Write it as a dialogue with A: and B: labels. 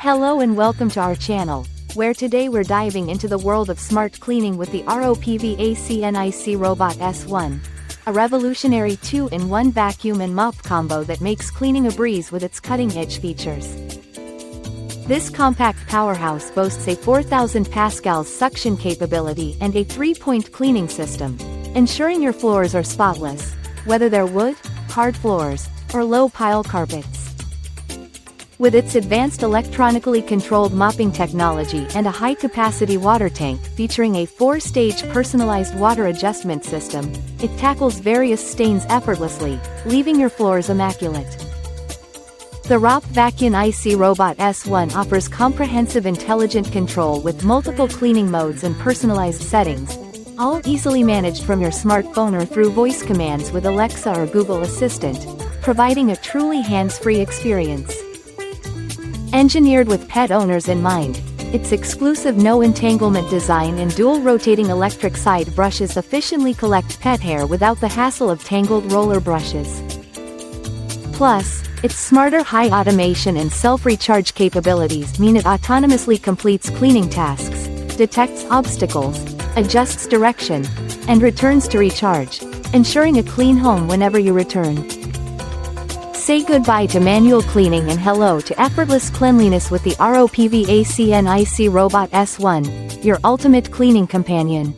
A: Hello and welcome to our channel, where today we're diving into the world of smart cleaning with the ROPVACNIC Robot S1. A revolutionary 2-in-1 vacuum and mop combo that makes cleaning a breeze with its cutting-edge features. This compact powerhouse boasts a 4,000 pascals suction capability and a 3-point cleaning system, ensuring your floors are spotless, whether they're wood, hard floors, or low-pile carpets. With its advanced electronically controlled mopping technology and a high-capacity water tank featuring a 4-stage personalized water adjustment system, it tackles various stains effortlessly, leaving your floors immaculate. The ROPVACNIC Robot S1 offers comprehensive intelligent control with multiple cleaning modes and personalized settings, all easily managed from your smartphone or through voice commands with Alexa or Google Assistant, providing a truly hands-free experience. Engineered with pet owners in mind, its exclusive no-entanglement design and dual-rotating electric side brushes efficiently collect pet hair without the hassle of tangled roller brushes. Plus, its smarter high automation and self-recharge capabilities mean it autonomously completes cleaning tasks, detects obstacles, adjusts direction, and returns to recharge, ensuring a clean home whenever you return. Say goodbye to manual cleaning and hello to effortless cleanliness with the ROPVACNIC Robot S1, your ultimate cleaning companion.